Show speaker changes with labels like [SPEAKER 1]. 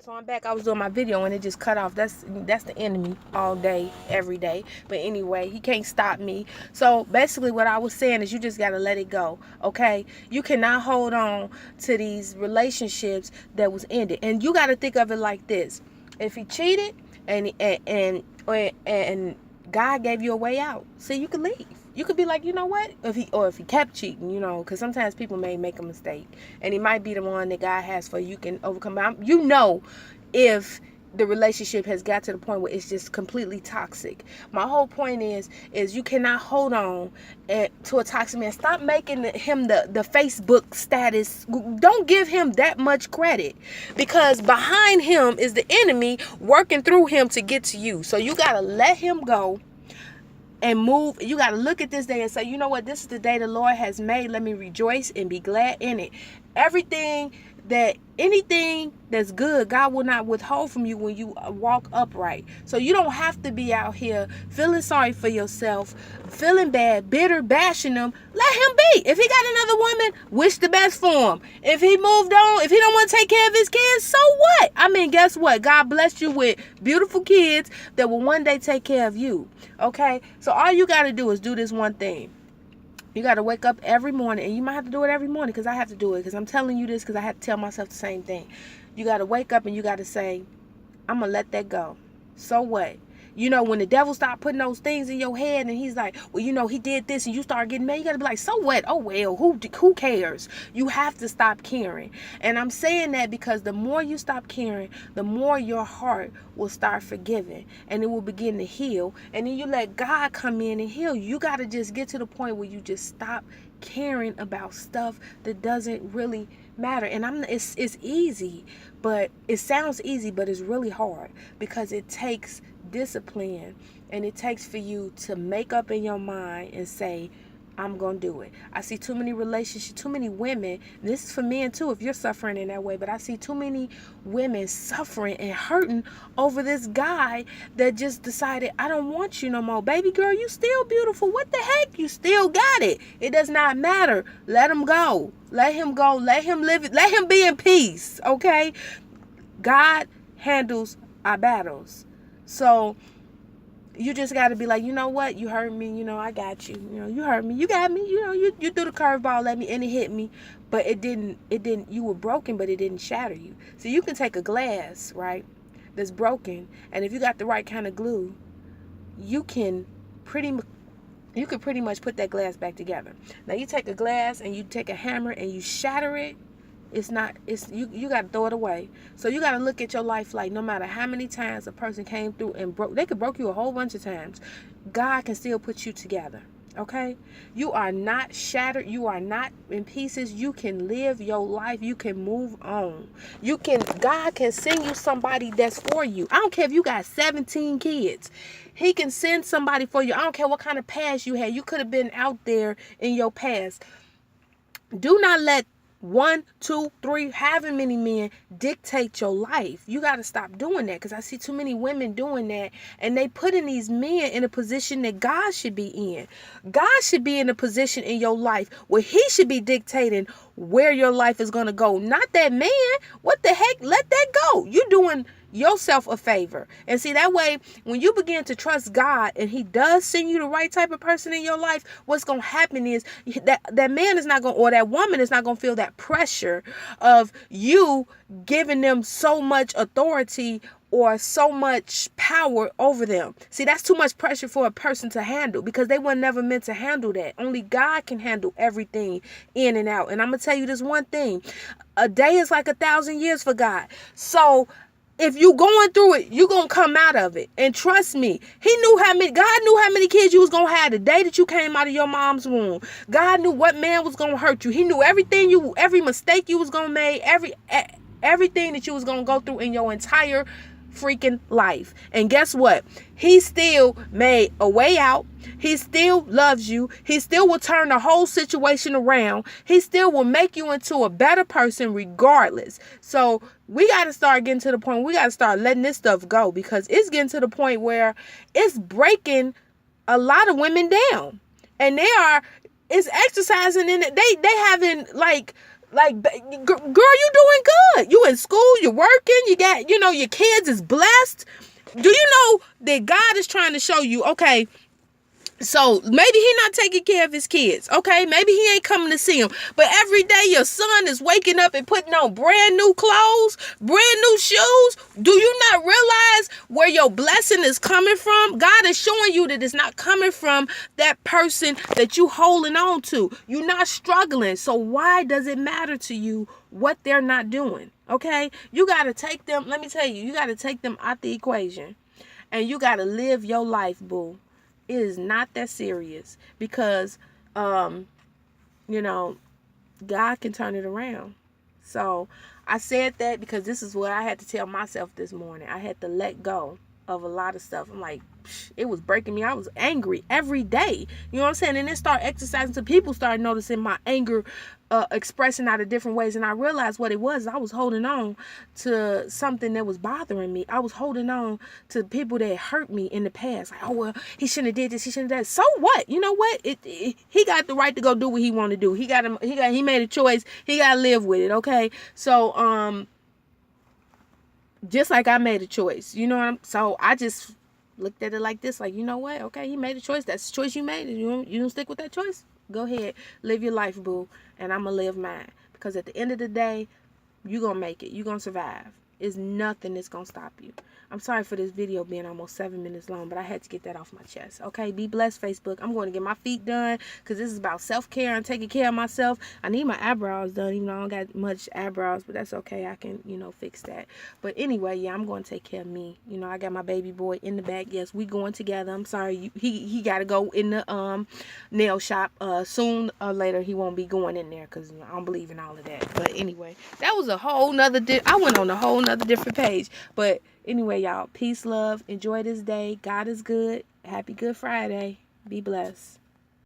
[SPEAKER 1] So I'm back. I was doing my video and it just cut off. That's the enemy all day, every day. But anyway, he can't stop me. So basically what I was saying is you just got to let it go, okay? You cannot hold on to these relationships that was ended. And you got to think of it like this. If he cheated and God gave you a way out, see, you can leave. You could be like, you know what? If he kept cheating, because sometimes people may make a mistake, and he might be the one that God has for you can overcome. If the relationship has got to the point where it's just completely toxic. My whole point is you cannot hold on to a toxic man. Stop making him the Facebook status. Don't give him that much credit, because behind him is the enemy working through him to get to you. So you got to let him go and move. You got to look at this day and say, you know what, this is the day the Lord has made. Let me rejoice and be glad in it. Anything that's good, God will not withhold from you when you walk upright. So you don't have to be out here feeling sorry for yourself, feeling bad, bitter, bashing him. Let him be. If he got another woman, wish the best for him. If he moved on, if he don't want to take care of his kids, so what? I mean, guess what? God blessed you with beautiful kids that will one day take care of you. Okay? So all you got to do is do this one thing. You got to wake up every morning, and you might have to do it every morning, because I have to do it, because I'm telling you this because I have to tell myself the same thing. You got to wake up and you got to say, I'm going to let that go. So what? When the devil start putting those things in your head and he's like, well, he did this, and you start getting mad, you got to be like, so what? Oh, well, who cares? You have to stop caring. And I'm saying that because the more you stop caring, the more your heart will start forgiving, and it will begin to heal. And then you let God come in and heal you. You got to just get to the point where you just stop caring about stuff that doesn't really matter. And it's easy, but it sounds easy, but it's really hard, because it takes discipline, and it takes for you to make up in your mind and say, I'm gonna do it. I see too many relationships, too many women, this is for men too if you're suffering in that way, but I see too many women suffering and hurting over this guy that just decided, I don't want you no more. Baby girl, you still beautiful. What the heck? You still got it. It does not matter. Let him go. Let him go. Let him live it. Let him be in peace. Okay? God handles our battles. So you just got to be like, you know what? You hurt me. I got you. You hurt me. You got me. You threw the curveball at me and it hit me. But it didn't, you were broken, but it didn't shatter you. So you can take a glass, right, that's broken. And if you got the right kind of glue, you can pretty much put that glass back together. Now you take a glass and you take a hammer and you shatter it. You got to throw it away. So you got to look at your life like, no matter how many times a person came through and they could broke you a whole bunch of times, God can still put you together. Okay? You are not shattered. You are not in pieces. You can live your life. You can move on. God can send you somebody that's for you. I don't care if you got 17 kids. He can send somebody for you. I don't care what kind of past you had. You could have been out there in your past. Do not let 1, 2, 3, however many men dictate your life. You got to stop doing that, because I see too many women doing that, and they putting these men in a position that God should be in. God should be in a position in your life where he should be dictating where your life is going to go. Not that man. What the heck? Let that go. You doing yourself a favor. And see, that way, when you begin to trust God and he does send you the right type of person in your life, what's going to happen is that man is not going, or that woman is not going to feel that pressure of you giving them so much authority or so much power over them. See, that's too much pressure for a person to handle, because they were never meant to handle that. Only God can handle everything in and out. And I'm going to tell you this one thing. A day is like 1,000 years for God. So if you going through it, you going to come out of it. And trust me, God knew how many kids you was going to have the day that you came out of your mom's womb. God knew what man was going to hurt you. He knew every mistake you was going to make, everything that you was going to go through in your entire freaking life. And guess what? He still made a way out. He still loves you. He still will turn the whole situation around. He still will make you into a better person regardless. So we got to start getting to the point. We got to start letting this stuff go, because it's getting to the point where it's breaking a lot of women down. And it's exercising in it. They having like Like, girl, you doing good. You in school, you're working, you got, your kids is blessed. Do you know that God is trying to show you, okay, so maybe he not taking care of his kids, okay? Maybe he ain't coming to see them. But every day your son is waking up and putting on brand new clothes, brand new shoes. Do you not realize where your blessing is coming from? God is showing you that it's not coming from that person that you holding on to. You're not struggling. So why does it matter to you what they're not doing? Okay? You got to take them, let me tell you, you got to take them out the equation. And you got to live your life, boo. It is not that serious because, God can turn it around. So I said that because this is what I had to tell myself this morning. I had to let go of a lot of stuff. I'm like, it was breaking me. I was angry every day. You know what I'm saying? And then start exercising so people started noticing my anger expressing out of different ways. And I realized what it was. I was holding on to something that was bothering me. I was holding on to people that hurt me in the past. Like, oh, well, he shouldn't have did this. He shouldn't have done that. So what? You know what? He got the right to go do what he want to do. He made a choice. He got to live with it. Okay. So, just like I made a choice, so I just looked at it like this, like, you know what? Okay, he made a choice. That's the choice you made. You don't stick with that choice? Go ahead. Live your life, boo. And I'm going to live mine. Because at the end of the day, you're going to make it. You're going to survive. It's nothing that's going to stop you. I'm sorry for this video being almost 7 minutes long, but I had to get that off my chest. Okay, be blessed, Facebook. I'm going to get my feet done because this is about self-care and taking care of myself. I need my eyebrows done, even though I don't got much eyebrows, but that's okay. I can, fix that. But anyway, yeah, I'm going to take care of me. I got my baby boy in the back. Yes, we going together. I'm sorry. He got to go in the nail shop. Soon or later, he won't be going in there because I don't believe in all of that. But anyway, that was a whole nother, I went on a whole nother different page. But anyway, y'all, peace, love, enjoy this day. God is good. Happy Good Friday. Be blessed.